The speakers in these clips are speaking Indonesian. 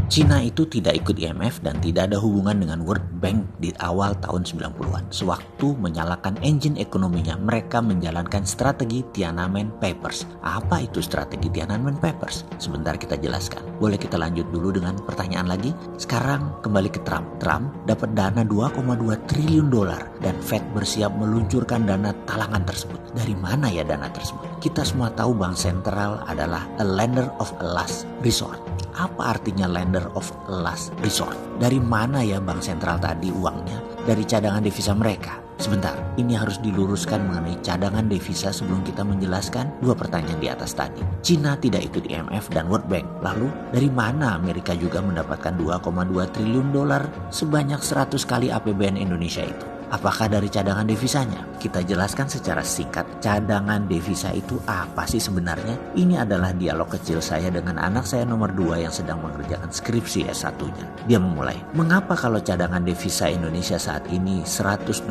Cina itu tidak ikut IMF dan tidak ada hubungan dengan World Bank di awal tahun 90-an. Sewaktu menyalakan engine ekonominya, mereka menjalankan strategi Tiananmen Papers. Apa itu strategi Tiananmen Papers? Sebentar kita jelaskan. Boleh kita lanjut dulu dengan pertanyaan lagi? Sekarang kembali ke Trump. Trump dapat dana 2,2 triliun dolar dan Fed bersiap meluncurkan dana talangan tersebut. Dari mana ya dana tersebut? Kita semua tahu bank sentral adalah a lender of a last resort. Apa artinya lender of last resort? Dari mana ya bank sentral tadi uangnya? Dari cadangan devisa mereka. Sebentar, ini harus diluruskan mengenai cadangan devisa sebelum kita menjelaskan dua pertanyaan di atas tadi. Cina tidak ikut IMF dan World Bank. Lalu, dari mana Amerika juga mendapatkan 2,2 triliun dolar sebanyak 100 kali APBN Indonesia itu? Apakah dari cadangan devisanya? Kita jelaskan secara singkat, cadangan devisa itu apa sih sebenarnya? Ini adalah dialog kecil saya dengan anak saya nomor 2 yang sedang mengerjakan skripsi S1-nya. Dia memulai, mengapa kalau cadangan devisa Indonesia saat ini 120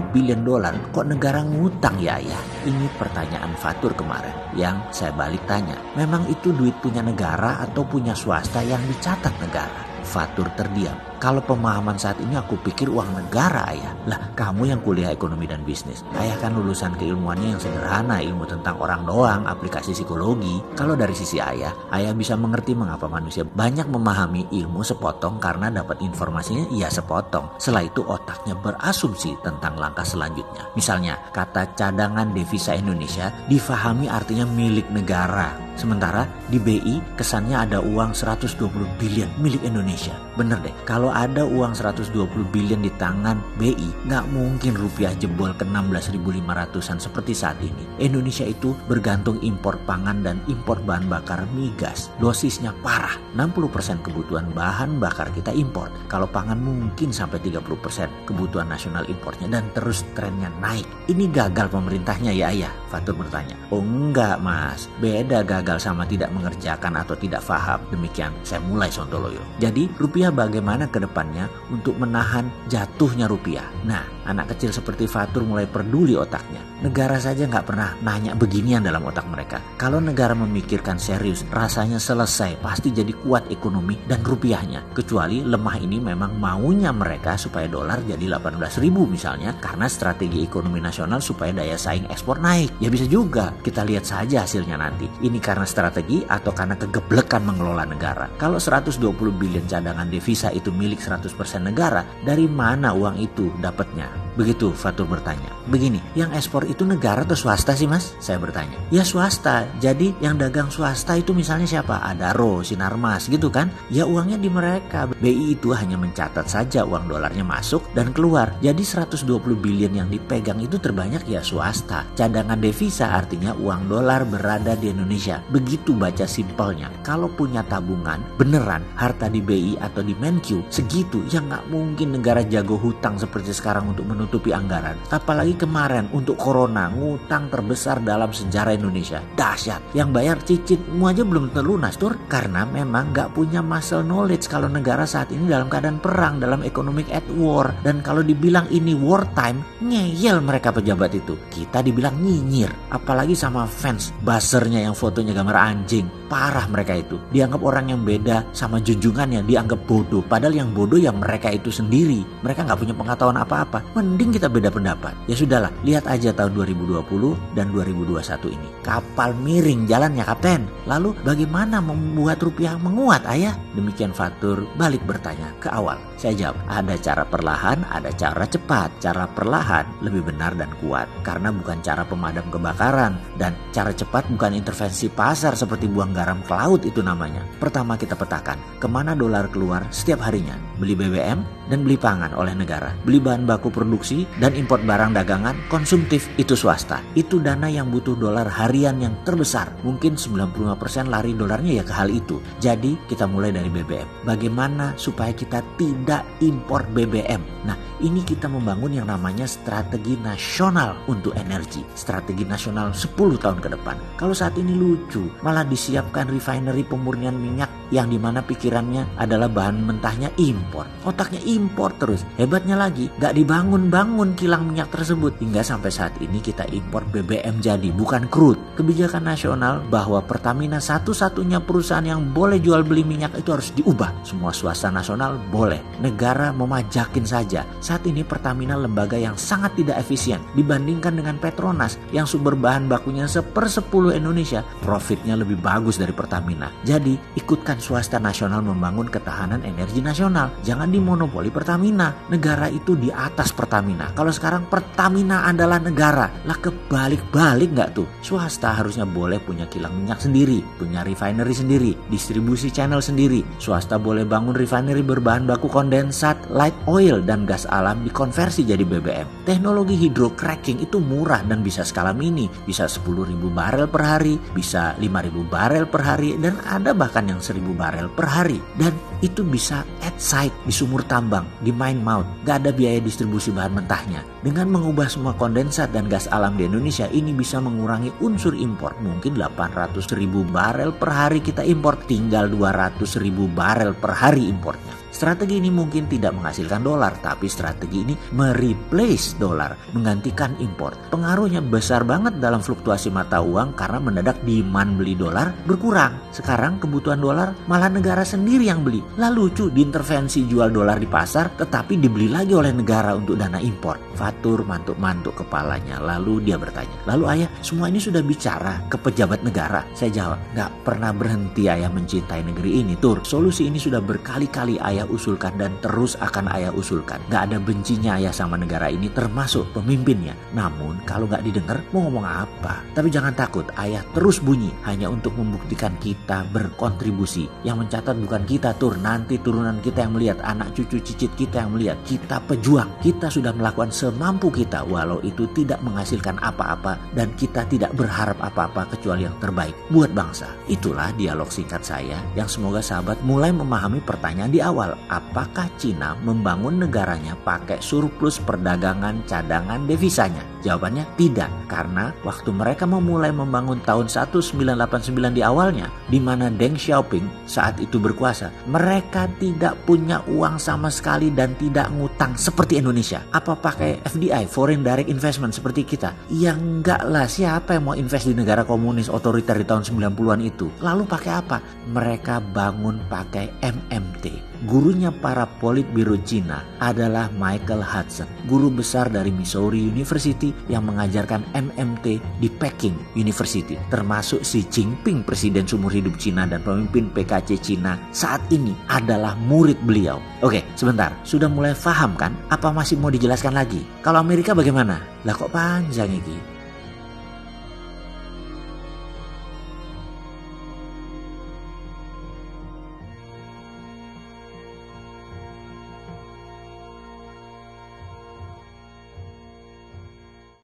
billion dolar, kok negara ngutang ya ayah? Ini pertanyaan Fatur kemarin yang saya balik tanya, memang itu duit punya negara atau punya swasta yang dicatat negara? Fatur terdiam. Kalau pemahaman saat ini aku pikir uang negara ayah. Lah kamu yang kuliah ekonomi dan bisnis. Ayah kan lulusan keilmuannya yang sederhana, ilmu tentang orang doang, aplikasi psikologi. Kalau dari sisi ayah bisa mengerti mengapa manusia banyak memahami ilmu sepotong karena dapat informasinya sepotong. Setelah itu otaknya berasumsi tentang langkah selanjutnya. Misalnya kata cadangan devisa Indonesia difahami artinya milik negara. Sementara di BI kesannya ada uang 120 billion milik Indonesia. Bener deh, kalau ada uang 120 billion di tangan BI, nggak mungkin rupiah jebol ke 16.500-an seperti saat ini. Indonesia itu bergantung impor pangan dan impor bahan bakar migas. Dosisnya parah, 60% kebutuhan bahan bakar kita impor. Kalau pangan mungkin sampai 30% kebutuhan nasional importnya dan terus trennya naik. Ini gagal pemerintahnya ya ayah? Fatur bertanya. Oh enggak mas, beda gagal sama tidak mengerjakan atau tidak paham. Demikian saya mulai sontoloyo. Jadi rupiah bagaimana ke depannya untuk menahan jatuhnya rupiah? Nah, anak kecil seperti Fatur mulai peduli otaknya. Negara saja nggak pernah nanya beginian dalam otak mereka. Kalau negara memikirkan serius, rasanya selesai, pasti jadi kuat ekonomi dan rupiahnya. Kecuali lemah ini memang maunya mereka supaya dolar jadi 18.000 misalnya, karena strategi ekonomi nasional supaya daya saing ekspor naik. Ya bisa juga, kita lihat saja hasilnya nanti. Ini karena strategi atau karena kegeblekan mengelola negara. Kalau 120 billion cadangan devisa itu milik 100% negara, dari mana uang itu dapatnya? Begitu Fatur bertanya. Begini, yang ekspor itu negara atau swasta sih mas? Saya bertanya. Ya swasta, jadi yang dagang swasta itu misalnya siapa? Adaro, Sinarmas gitu kan? Ya uangnya di mereka. BI itu hanya mencatat saja uang dolarnya masuk dan keluar. Jadi 120 billion yang dipegang itu terbanyak ya swasta. Cadangan devisa artinya uang dolar berada di Indonesia. Begitu baca simpelnya. Kalau punya tabungan, beneran harta di BI atau di Menkyu segitu, ya nggak mungkin negara jago hutang seperti sekarang untuk menutupi anggaran. Apalagi kemarin untuk corona, ngutang terbesar dalam sejarah Indonesia. Dahsyat. Yang bayar cicitmu aja belum terlunas tur, karena memang nggak punya muscle knowledge kalau negara saat ini dalam keadaan perang, dalam economic at war. Dan kalau dibilang ini wartime, ngeyel mereka pejabat itu. Kita dibilang nyinyir, apalagi sama fans buzzernya yang fotonya gambar anjing. Parah mereka itu. Dianggap orang yang beda sama junjungannya, dianggap bodoh. Padahal yang bodoh ya mereka itu sendiri. Mereka nggak punya pengetahuan apa-apa. Mending kita beda pendapat. Ya sudahlah, lihat aja tahun 2020 dan 2021 ini. Kapal miring jalannya kapten. Lalu bagaimana membuat rupiah menguat ayah? Demikian Fatur balik bertanya ke awal. Saya jawab, ada cara perlahan, ada cara cepat. Cara perlahan lebih benar dan kuat karena bukan cara pemadam kebakaran, dan cara cepat bukan intervensi pasar seperti buang garam ke laut itu namanya. Pertama kita petakan kemana dolar keluar setiap harinya. Beli BBM dan beli pangan oleh negara. Beli bahan baku produksi dan import barang dagangan konsumtif itu swasta. Itu dana yang butuh dolar harian yang terbesar. Mungkin 95% lari dolarnya ya ke hal itu. Jadi kita mulai dari BBM. Bagaimana supaya kita tidak impor BBM? Nah, ini kita membangun yang namanya strategi nasional untuk energi. Strategi nasional 10 tahun ke depan. Kalau saat ini lucu, malah disiapkan refinery pemurnian minyak yang dimana pikirannya adalah bahan mentahnya impor. Otaknya impor terus. Hebatnya lagi, gak dibangun bangun kilang minyak tersebut. Hingga sampai saat ini kita impor BBM jadi, bukan crude. Kebijakan nasional bahwa Pertamina satu-satunya perusahaan yang boleh jual beli minyak itu harus diubah. Semua swasta nasional boleh. Negara memajakin saja. Saat ini Pertamina lembaga yang sangat tidak efisien dibandingkan dengan Petronas yang sumber bahan bakunya 1/10 Indonesia. Profitnya lebih bagus dari Pertamina. Jadi ikutkan swasta nasional membangun ketahanan energi nasional. Jangan dimonopoli Pertamina. Negara itu di atas Pertamina. Kalau sekarang Pertamina adalah negara, lah kebalik-balik nggak tuh? Swasta harusnya boleh punya kilang minyak sendiri, punya refinery sendiri, distribusi channel sendiri. Swasta boleh bangun refinery berbahan baku kondensat, light oil, dan gas alam dikonversi jadi BBM. Teknologi hydrocracking itu murah dan bisa skala mini, bisa 10.000 barel per hari, bisa 5.000 barel per hari, dan ada bahkan yang 1.000 barel per hari. Dan itu bisa at site, di sumur tambang, di mine mouth, gak ada biaya distribusi bahan mentahnya. Dengan mengubah semua kondensat dan gas alam di Indonesia, ini bisa mengurangi unsur impor. Mungkin 800.000 barel per hari kita impor, tinggal 200.000 barel per hari importnya. Strategi ini mungkin tidak menghasilkan dolar, tapi strategi ini mereplace dolar, menggantikan impor. Pengaruhnya besar banget dalam fluktuasi mata uang karena mendadak demand beli dolar berkurang. Sekarang kebutuhan dolar malah negara sendiri yang beli. Lah lucu, diintervensi jual dolar di pasar tetapi dibeli lagi oleh negara untuk dana impor. Fatur mantuk-mantuk kepalanya, lalu dia bertanya, "Lalu ayah, semua ini sudah bicara ke pejabat negara?" Saya jawab, "Gak pernah berhenti ayah mencintai negeri ini, Tur. Solusi ini sudah berkali-kali ayah usulkan dan terus akan ayah usulkan. Gak ada bencinya ayah sama negara ini, termasuk pemimpinnya. Namun kalau gak didengar mau ngomong apa? Tapi jangan takut, ayah terus bunyi hanya untuk membuktikan kita berkontribusi. Yang mencatat bukan kita, Tur, nanti turunan kita yang melihat, anak cucu cicit kita yang melihat. Kita pejuang, kita sudah melakukan semampu kita walau itu tidak menghasilkan apa-apa dan kita tidak berharap apa-apa kecuali yang terbaik buat bangsa." Itulah dialog singkat saya yang semoga sahabat mulai memahami pertanyaan di awal. Apakah Cina membangun negaranya pakai surplus perdagangan cadangan devisanya? Jawabannya tidak, karena waktu mereka memulai membangun tahun 1989 di awalnya, di mana Deng Xiaoping saat itu berkuasa, mereka tidak punya uang sama sekali dan tidak ngutang seperti Indonesia. Apa pakai FDI, Foreign Direct Investment seperti kita? Ya enggak lah, siapa yang mau invest di negara komunis otoriter di tahun 90-an itu? Lalu pakai apa? Mereka bangun pakai MMT. Gurunya para politbiro Cina adalah Michael Hudson, guru besar dari Missouri University yang mengajarkan MMT di Peking University, termasuk Xi Jinping, presiden seumur hidup Cina dan pemimpin PKC Cina saat ini adalah murid beliau. Oke, sebentar, sudah mulai paham kan? Apa masih mau dijelaskan lagi? Kalau Amerika bagaimana? Lah kok panjang ini?